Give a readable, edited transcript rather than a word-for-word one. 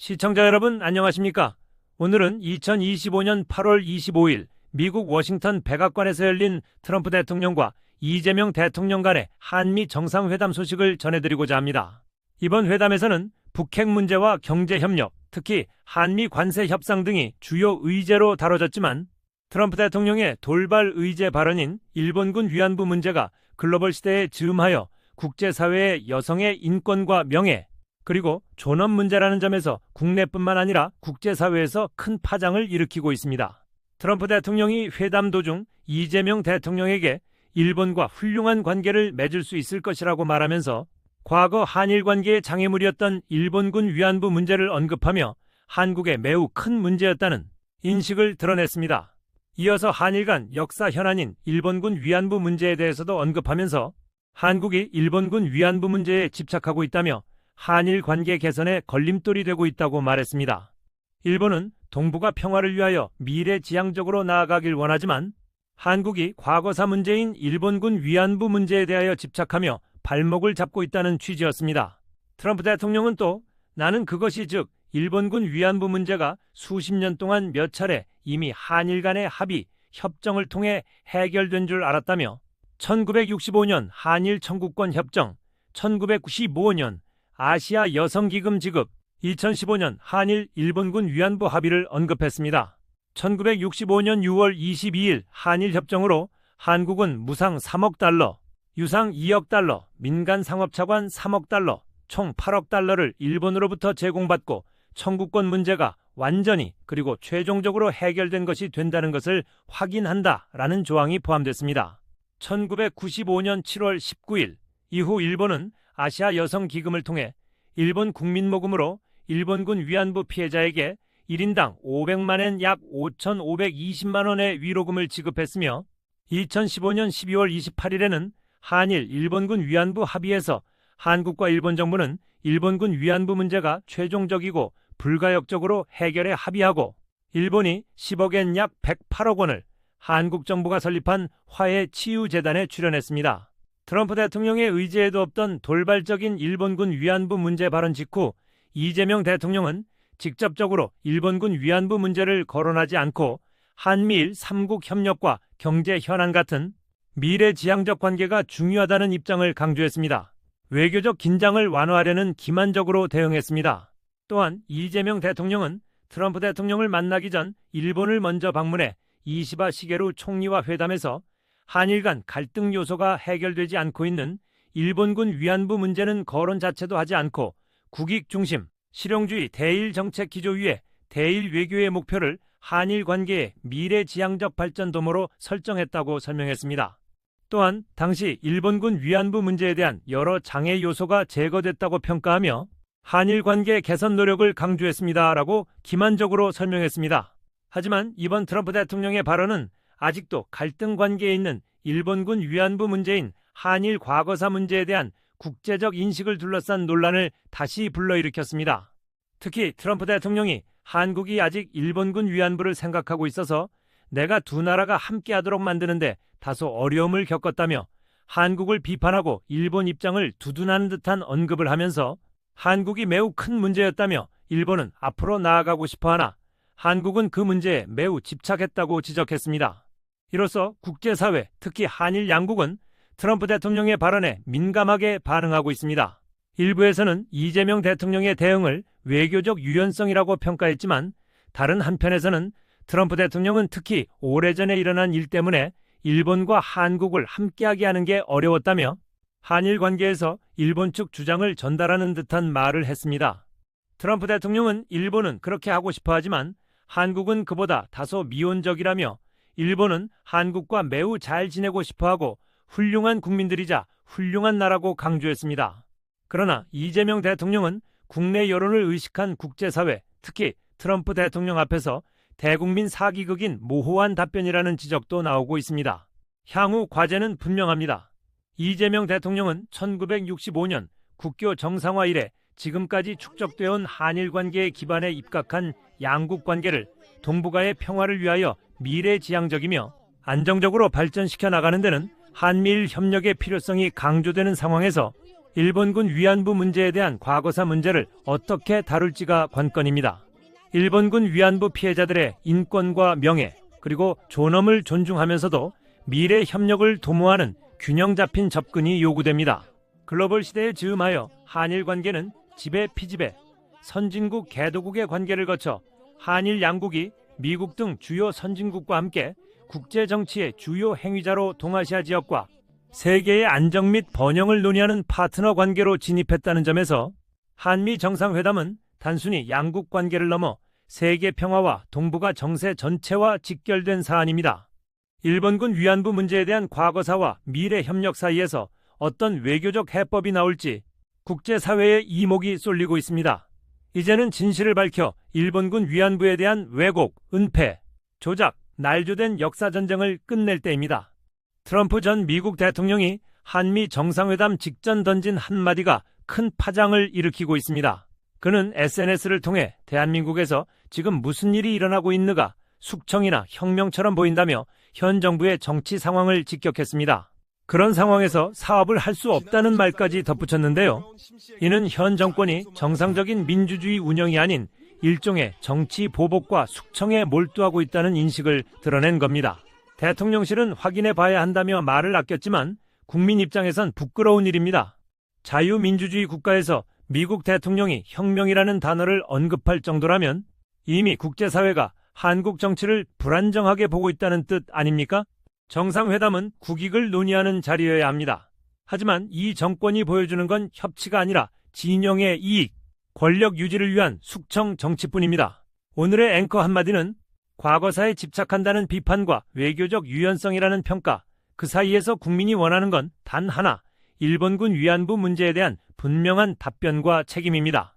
시청자 여러분 안녕하십니까? 오늘은 2025년 8월 25일 미국 워싱턴 백악관에서 열린 트럼프 대통령과 이재명 대통령 간의 한미 정상회담 소식을 전해드리고자 합니다. 이번 회담에서는 북핵 문제와 경제협력, 특히 한미 관세 협상 등이 주요 의제로 다뤄졌지만 트럼프 대통령의 돌발 의제 발언인 일본군 위안부 문제가 글로벌 시대에 즈음하여 국제사회의 여성의 인권과 명예, 그리고 존엄 문제라는 점에서 국내뿐만 아니라 국제사회에서 큰 파장을 일으키고 있습니다. 트럼프 대통령이 회담 도중 이재명 대통령에게 일본과 훌륭한 관계를 맺을 수 있을 것이라고 말하면서 과거 한일 관계의 장애물이었던 일본군 위안부 문제를 언급하며 한국에 매우 큰 문제였다는 인식을 드러냈습니다. 이어서 한일 간 역사 현안인 일본군 위안부 문제에 대해서도 언급하면서 한국이 일본군 위안부 문제에 집착하고 있다며 한일 관계 개선에 걸림돌이 되고 있다고 말했습니다. 일본은 동북아 평화를 위하여 미래지향적으로 나아가길 원하지만 한국이 과거사 문제인 일본군 위안부 문제에 대하여 집착하며 발목을 잡고 있다는 취지였습니다. 트럼프 대통령은 또 나는 그것이 즉 일본군 위안부 문제가 수십 년 동안 몇 차례 이미 한일 간의 합의, 협정을 통해 해결된 줄 알았다며 1965년 한일 청구권 협정, 1995년 아시아 여성기금 지급, 2015년 한일 일본군 위안부 합의를 언급했습니다. 1965년 6월 22일 한일 협정으로 한국은 무상 3억 달러, 유상 2억 달러, 민간 상업차관 3억 달러, 총 8억 달러를 일본으로부터 제공받고 청구권 문제가 완전히 그리고 최종적으로 해결된 것이 된다는 것을 확인한다라는 조항이 포함됐습니다. 1995년 7월 19일 이후 일본은 아시아 여성 기금을 통해 일본 국민모금으로 일본군 위안부 피해자에게 1인당 500만엔 약 5,520만 원의 위로금을 지급했으며 2015년 12월 28일에는 한일 일본군 위안부 합의에서 한국과 일본 정부는 일본군 위안부 문제가 최종적이고 불가역적으로 해결에 합의하고 일본이 10억엔 약 108억 원을 한국 정부가 설립한 화해치유재단에 출연했습니다. 트럼프 대통령의 의지에도 없던 돌발적인 일본군 위안부 문제 발언 직후 이재명 대통령은 직접적으로 일본군 위안부 문제를 거론하지 않고 한미일 3국 협력과 경제 현안 같은 미래지향적 관계가 중요하다는 입장을 강조했습니다. 외교적 긴장을 완화하려는 기만적으로 대응했습니다. 또한 이재명 대통령은 트럼프 대통령을 만나기 전 일본을 먼저 방문해 이시바 시게루 총리와 회담에서 한일 간 갈등 요소가 해결되지 않고 있는 일본군 위안부 문제는 거론 자체도 하지 않고 국익 중심, 실용주의 대일 정책 기조 위에 대일 외교의 목표를 한일 관계의 미래지향적 발전 도모로 설정했다고 설명했습니다. 또한 당시 일본군 위안부 문제에 대한 여러 장애 요소가 제거됐다고 평가하며 한일 관계 개선 노력을 강조했습니다라고 기만적으로 설명했습니다. 하지만 이번 트럼프 대통령의 발언은 아직도 갈등 관계에 있는 일본군 위안부 문제인 한일 과거사 문제에 대한 국제적 인식을 둘러싼 논란을 다시 불러일으켰습니다. 특히 트럼프 대통령이 한국이 아직 일본군 위안부를 생각하고 있어서 내가 두 나라가 함께하도록 만드는데 다소 어려움을 겪었다며 한국을 비판하고 일본 입장을 두둔하는 듯한 언급을 하면서 한국이 매우 큰 문제였다며 일본은 앞으로 나아가고 싶어하나 한국은 그 문제에 매우 집착했다고 지적했습니다. 이로써 국제사회, 특히 한일 양국은 트럼프 대통령의 발언에 민감하게 반응하고 있습니다. 일부에서는 이재명 대통령의 대응을 외교적 유연성이라고 평가했지만 다른 한편에서는 트럼프 대통령은 특히 오래전에 일어난 일 때문에 일본과 한국을 함께하게 하는 게 어려웠다며 한일 관계에서 일본 측 주장을 전달하는 듯한 말을 했습니다. 트럼프 대통령은 일본은 그렇게 하고 싶어 하지만 한국은 그보다 다소 미온적이라며 일본은 한국과 매우 잘 지내고 싶어하고 훌륭한 국민들이자 훌륭한 나라고 강조했습니다. 그러나 이재명 대통령은 국내 여론을 의식한 국제사회, 특히 트럼프 대통령 앞에서 대국민 사기극인 모호한 답변이라는 지적도 나오고 있습니다. 향후 과제는 분명합니다. 이재명 대통령은 1965년 국교 정상화 이래 지금까지 축적되어 온 한일 관계의 기반에 입각한 양국 관계를 동북아의 평화를 위하여 미래지향적이며 안정적으로 발전시켜 나가는 데는 한미일 협력의 필요성이 강조되는 상황에서 일본군 위안부 문제에 대한 과거사 문제를 어떻게 다룰지가 관건입니다. 일본군 위안부 피해자들의 인권과 명예, 그리고 존엄을 존중하면서도 미래 협력을 도모하는 균형 잡힌 접근이 요구됩니다. 글로벌 시대에 즈음하여 한일 관계는 지배 피지배, 선진국 개도국의 관계를 거쳐 한일 양국이 미국 등 주요 선진국과 함께 국제 정치의 주요 행위자로 동아시아 지역과 세계의 안정 및 번영을 논의하는 파트너 관계로 진입했다는 점에서 한미 정상회담은 단순히 양국 관계를 넘어 세계 평화와 동북아 정세 전체와 직결된 사안입니다. 일본군 위안부 문제에 대한 과거사와 미래 협력 사이에서 어떤 외교적 해법이 나올지 국제사회의 이목이 쏠리고 있습니다. 이제는 진실을 밝혀 일본군 위안부에 대한 왜곡, 은폐, 조작, 날조된 역사전쟁을 끝낼 때입니다. 트럼프 전 미국 대통령이 한미 정상회담 직전 던진 한마디가 큰 파장을 일으키고 있습니다. 그는 SNS를 통해 대한민국에서 지금 무슨 일이 일어나고 있는가, 숙청이나 혁명처럼 보인다며 현 정부의 정치 상황을 직격했습니다. 그런 상황에서 사업을 할 수 없다는 말까지 덧붙였는데요. 이는 현 정권이 정상적인 민주주의 운영이 아닌 일종의 정치 보복과 숙청에 몰두하고 있다는 인식을 드러낸 겁니다. 대통령실은 확인해 봐야 한다며 말을 아꼈지만 국민 입장에선 부끄러운 일입니다. 자유민주주의 국가에서 미국 대통령이 혁명이라는 단어를 언급할 정도라면 이미 국제사회가 한국 정치를 불안정하게 보고 있다는 뜻 아닙니까? 정상회담은 국익을 논의하는 자리여야 합니다. 하지만 이 정권이 보여주는 건 협치가 아니라 진영의 이익, 권력 유지를 위한 숙청 정치뿐입니다. 오늘의 앵커 한마디는 과거사에 집착한다는 비판과 외교적 유연성이라는 평가, 그 사이에서 국민이 원하는 건 단 하나, 일본군 위안부 문제에 대한 분명한 답변과 책임입니다.